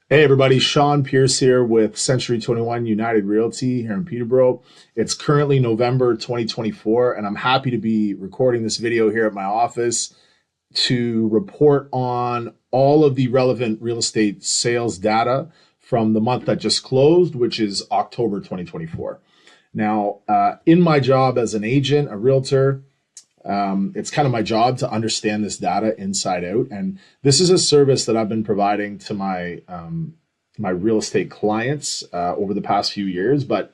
Hey everybody, Sean Pierce here with Century 21 United Realty here in Peterborough. It's currently November 2024, and I'm happy to be recording this video here at my office to report on all of the relevant real estate sales data from the month that just closed, which is October 2024. Now, in my job as an agent, a realtor, it's kind of my job to understand this data inside out, and this is a service that I've been providing to my real estate clients over the past few years. But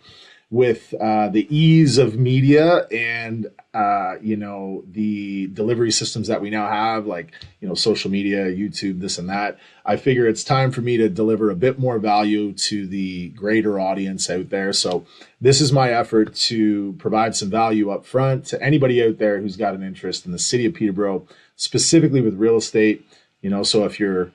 with the ease of media and the delivery systems that we now have, like social media, YouTube, this and that, I figure it's time for me to deliver a bit more value to the greater audience out there. So this is my effort to provide some value up front to anybody out there who's got an interest in the city of Peterborough, specifically with real estate. So if you're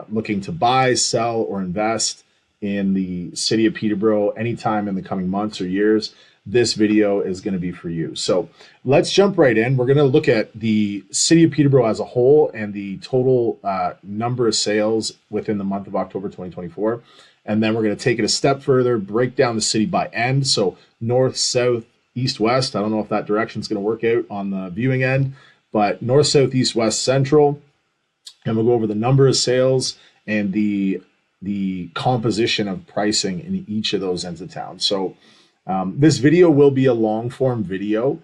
looking to buy, sell, or invest in the city of Peterborough anytime in the coming months or years, this video is going to be for you. So let's jump right in. We're going to look at the city of Peterborough as a whole and the total number of sales within the month of October 2024. And then we're going to take it a step further, break down the city by end. So north, south, east, west. I don't know if that direction is going to work out on the viewing end, but north, south, east, west, central. And we'll go over the number of sales and the composition of pricing in each of those ends of town. So this video will be a long form video.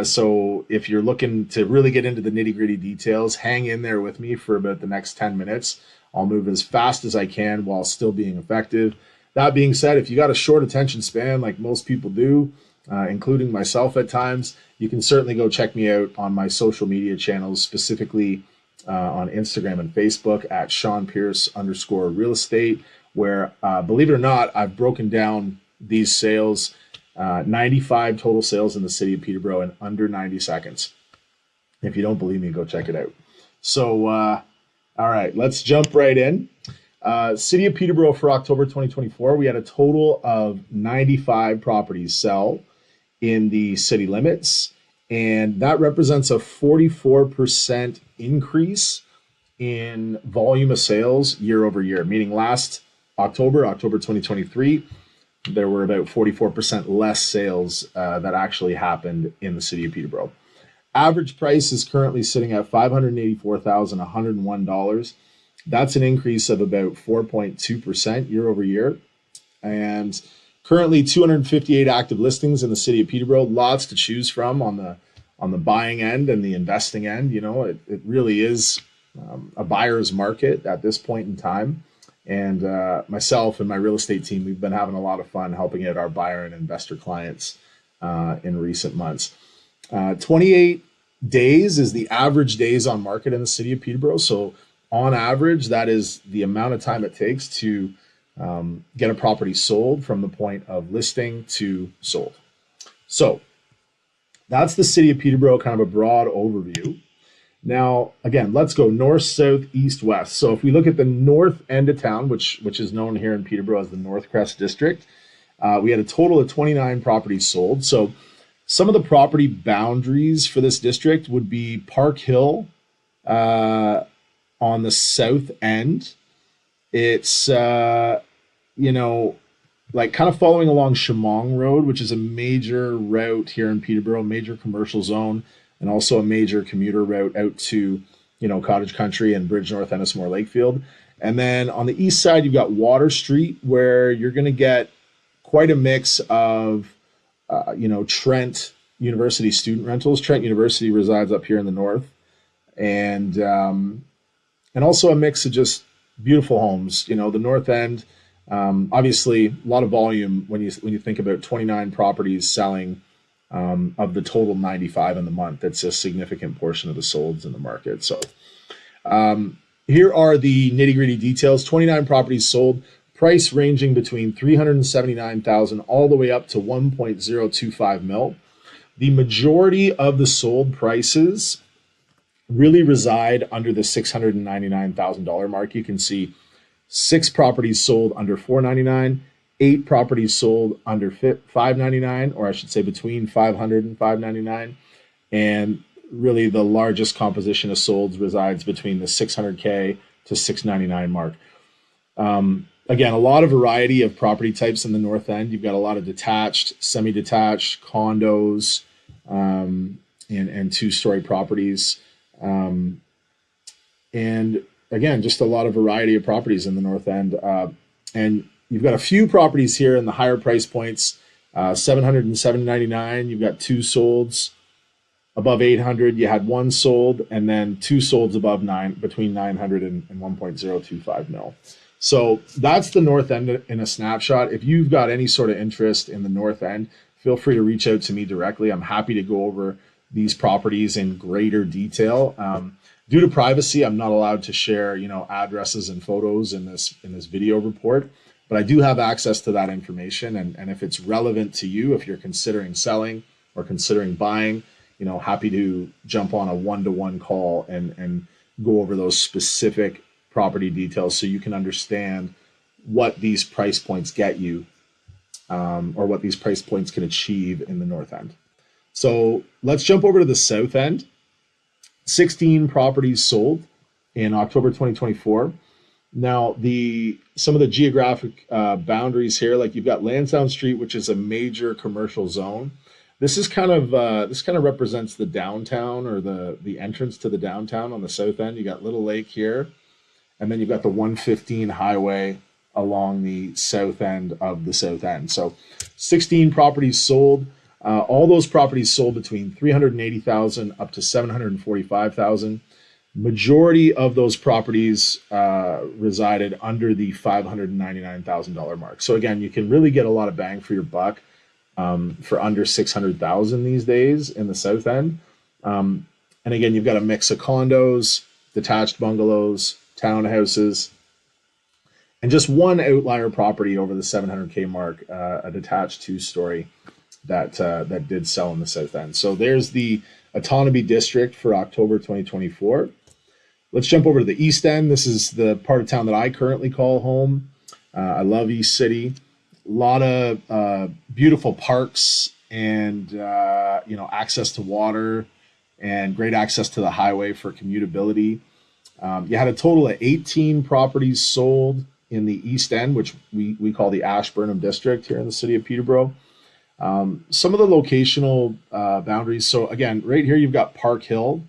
So if you're looking to really get into the nitty gritty details, hang in there with me for about the next 10 minutes. I'll move as fast as I can while still being effective. That being said, if you got a short attention span like most people do, including myself at times, you can certainly go check me out on my social media channels, specifically on Instagram and Facebook at Sean Pierce _real estate, where believe it or not, I've broken down these sales, 95 total sales in the city of Peterborough in under 90 seconds. If you don't believe me, go check it out. So, all right, let's jump right in. City of Peterborough for October 2024, we had a total of 95 properties sell in the city limits, and that represents a 44% increase in volume of sales year over year, meaning last October 2023, there were about 44% less sales that actually happened in the city of Peterborough. Average price is currently sitting at $584,101. That's an increase of about 4.2% year over year. And currently 258 active listings in the city of Peterborough, lots to choose from on the buying end and the investing end. It really is a buyer's market at this point in time. And myself and my real estate team, we've been having a lot of fun helping out our buyer and investor clients in recent months. 28 days is the average days on market in the city of Peterborough. So on average, that is the amount of time it takes to get a property sold from the point of listing to sold. So that's the city of Peterborough, kind of a broad overview. Now, again, let's go north, south, east, west. So if we look at the north end of town, which is known here in Peterborough as the North Crest District, we had a total of 29 properties sold. So some of the property boundaries for this district would be Park Hill on the south end. It's, like kind of following along Shamong Road, which is a major route here in Peterborough, major commercial zone, and also a major commuter route out to, Cottage Country and Bridge North Ennismore Lakefield. And then on the east side, you've got Water Street, where you're going to get quite a mix of, Trent University student rentals. Trent University resides up here in the north, and also a mix of just beautiful homes. The north end, obviously, a lot of volume when you think about 29 properties selling. Of the total 95 in the month, that's a significant portion of the solds in the market. So here are the nitty gritty details. 29 properties sold, price ranging between $379,000 all the way up to 1.025 mil. The majority of the sold prices really reside under the $699,000 mark. You can see 6 properties sold under $499,000. 8 properties sold under $599,000, or I should say between $500,000 and $599,000, and really the largest composition of solds resides between the $600K to $699 mark. Again, a lot of variety of property types in the North End. You've got a lot of detached, semi-detached, condos, and two-story properties. Um, and again, just a lot of variety of properties in the North End. And you've got a few properties here in the higher price points, 700 and 799. You've got two solds above 800. You had one sold, and then two solds above between 900 and 1.025 mil. So that's the North End in a snapshot. If you've got any sort of interest in the North End, feel free to reach out to me directly. I'm happy to go over these properties in greater detail. Due to privacy, I'm not allowed to share, addresses and photos in this video report, but I do have access to that information. And if it's relevant to you, if you're considering selling or considering buying, happy to jump on a one-to-one call and go over those specific property details so you can understand what these price points get you, or what these price points can achieve in the North End. So let's jump over to the South End. 16 properties sold in October 2024. Now, some of the geographic boundaries here, like you've got Lansdowne Street, which is a major commercial zone. This kind of represents the downtown, or the entrance to the downtown on the South End. You got Little Lake here, and then you've got the 115 highway along the south end of the South End. So 16 properties sold. All those properties sold between $380,000 up to $745,000. Majority of those properties resided under the $599,000 mark. So again, you can really get a lot of bang for your buck for under $600,000 these days in the South End. And again, you've got a mix of condos, detached bungalows, townhouses, and just one outlier property over the 700K mark, a detached two-story that did sell in the South End. So there's the Autonomy District for October 2024. Let's jump over to the East End. This is the part of town that I currently call home. I love East City. A lot of beautiful parks and access to water and great access to the highway for commutability. You had a total of 18 properties sold in the East End, which we call the Ashburnham District here in the city of Peterborough. Some of the locational boundaries. So again, right here you've got Park Hill.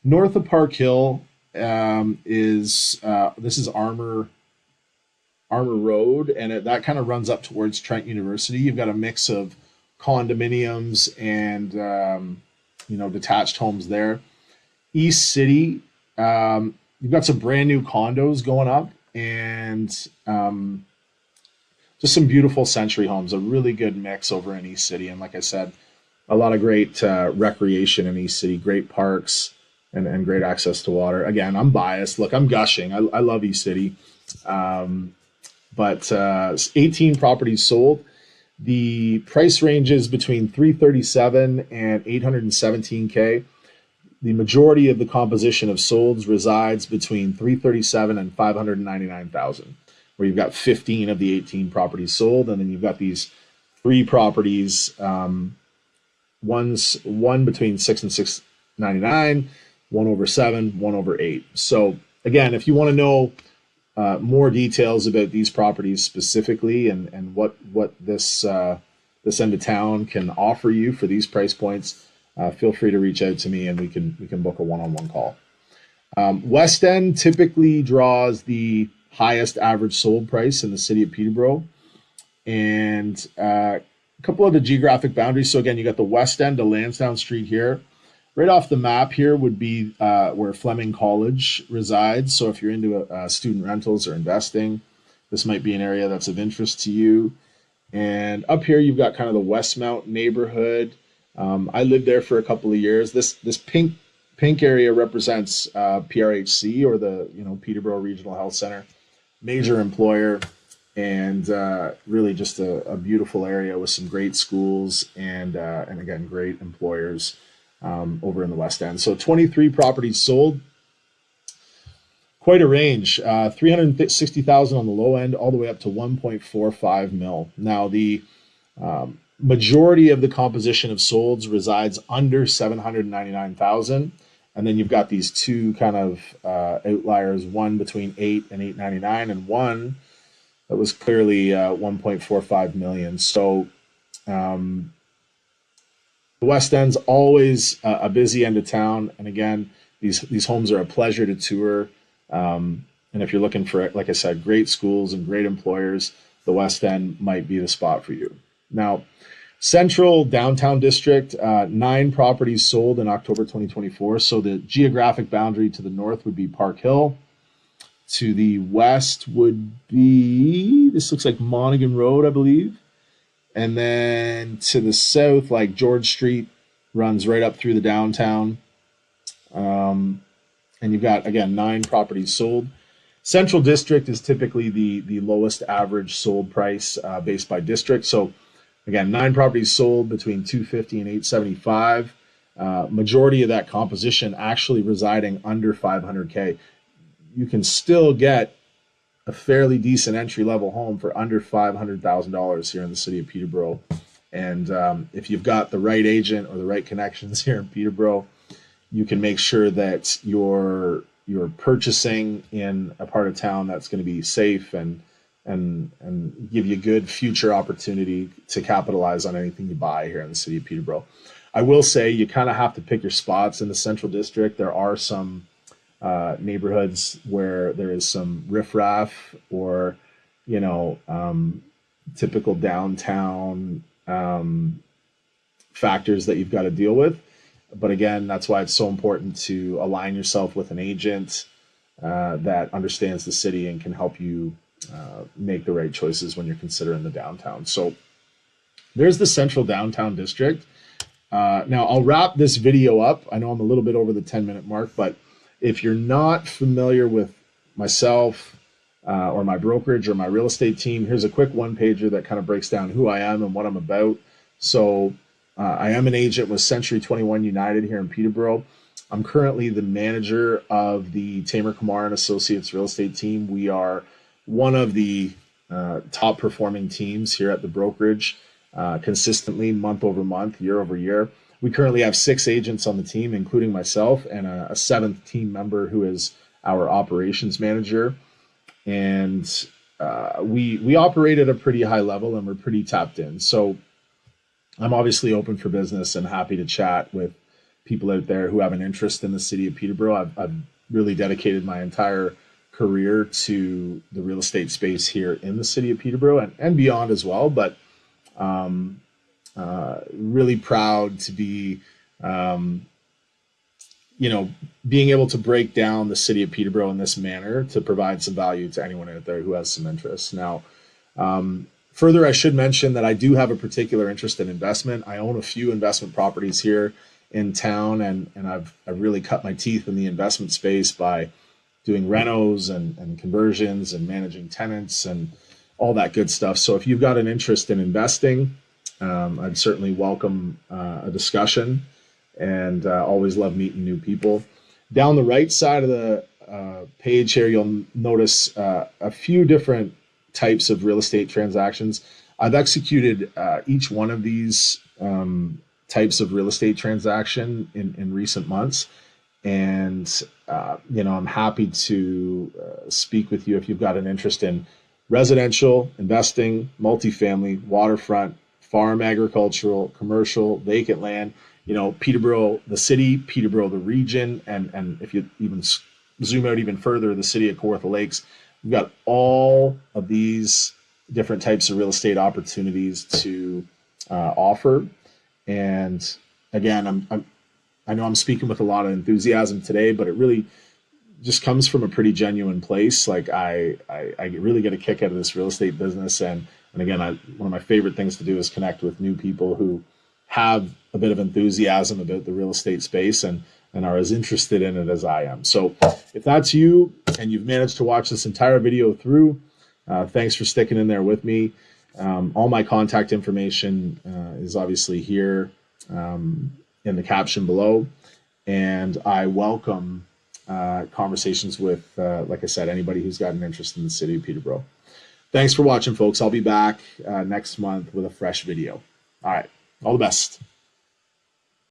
North of Park Hill is Armour Road, and that kind of runs up towards Trent University. You've got a mix of condominiums and detached homes there. East City, you've got some brand new condos going up, and just some beautiful century homes. A really good mix over in East City, and like I said, a lot of great recreation in East City, great parks, and great access to water. Again, I'm biased. Look, I'm gushing. I love East City. But 18 properties sold. The price ranges between 337 and 817K. The majority of the composition of solds resides between 337 and 599,000, where you've got 15 of the 18 properties sold, and then you've got these three properties, one between 6 and 699, one over 7, one over 8. So again, if you want to know more details about these properties specifically, and what this end of town can offer you for these price points, feel free to reach out to me, and we can book a one-on-one call. West End typically draws the highest average sold price in the city of Peterborough, and a couple of the geographic boundaries. So again, you got the West End to Lansdowne Street here. Right off the map here would be where Fleming College resides. So if you're into student rentals or investing, this might be an area that's of interest to you. And up here, you've got kind of the Westmount neighborhood. I lived there for a couple of years. This pink area represents PRHC, or the Peterborough Regional Health Center, major employer, and really just a beautiful area with some great schools and again, great employers over in the West End. So 23 properties sold, quite a range, 360,000 on the low end, all the way up to 1.45 mil. Now the majority of the composition of solds resides under 799,000, and then you've got these two kind of outliers, one between 8 and 899, and one That was clearly 1.45 million. So um, the West End's always a busy end of town, and again, these homes are a pleasure to tour. And if you're looking for, like I said, great schools and great employers, the West End might be the spot for you. Now, Central Downtown District, 9 properties sold in October 2024. So the geographic boundary to the north would be Park Hill. To the west would be, this looks like Monaghan Road, I believe. And then to the south, like George Street runs right up through the downtown. And you've got, again, 9 properties sold. Central District is typically the lowest average sold price based by district. So again, 9 properties sold between 250 and 875. Majority of that composition actually residing under 500K. You can still get a fairly decent entry level home for under $500,000 here in the city of Peterborough. And if you've got the right agent or the right connections here in Peterborough, you can make sure that you're purchasing in a part of town that's going to be safe and give you good future opportunity to capitalize on anything you buy here in the city of Peterborough. I will say you kind of have to pick your spots in the Central District. There are some neighborhoods where there is some riffraff or, typical downtown factors that you've got to deal with. But again, that's why it's so important to align yourself with an agent that understands the city and can help you make the right choices when you're considering the downtown. So there's the Central Downtown District. Now I'll wrap this video up. I know I'm a little bit over the 10-minute mark, but if you're not familiar with myself or my brokerage or my real estate team, here's a quick one-pager that kind of breaks down who I am and what I'm about. So I am an agent with Century 21 United here in Peterborough. I'm currently the manager of the Tamer Kumar and Associates real estate team. We are one of the top performing teams here at the brokerage, consistently month over month, year over year. We currently have 6 agents on the team, including myself and a 7th team member who is our operations manager. And we operate at a pretty high level and we're pretty tapped in. So I'm obviously open for business and happy to chat with people out there who have an interest in the city of Peterborough. I've really dedicated my entire career to the real estate space here in the city of Peterborough and beyond as well. But really proud to be, being able to break down the city of Peterborough in this manner to provide some value to anyone out there who has some interest. Now, further, I should mention that I do have a particular interest in investment. I own a few investment properties here in town, and I've really cut my teeth in the investment space by doing renos and conversions and managing tenants and all that good stuff. So if you've got an interest in investing, I'd certainly welcome a discussion, and always love meeting new people. Down the right side of the page here, you'll notice a few different types of real estate transactions. I've executed each one of these types of real estate transaction in recent months. And, I'm happy to speak with you if you've got an interest in residential, investing, multifamily, waterfront, farm, agricultural, commercial, vacant land, Peterborough, the city, Peterborough, the region, and if you even zoom out even further, the city of Kawartha Lakes. We've got all of these different types of real estate opportunities to offer. And again, I know I'm speaking with a lot of enthusiasm today, but it really just comes from a pretty genuine place. Like I really get a kick out of this real estate business. And again, one of my favorite things to do is connect with new people who have a bit of enthusiasm about the real estate space and are as interested in it as I am. So if that's you and you've managed to watch this entire video through, thanks for sticking in there with me. All my contact information is obviously here in the caption below. And I welcome conversations with, like I said, anybody who's got an interest in the city of Peterborough. Thanks for watching, folks. I'll be back next month with a fresh video. All right. All the best.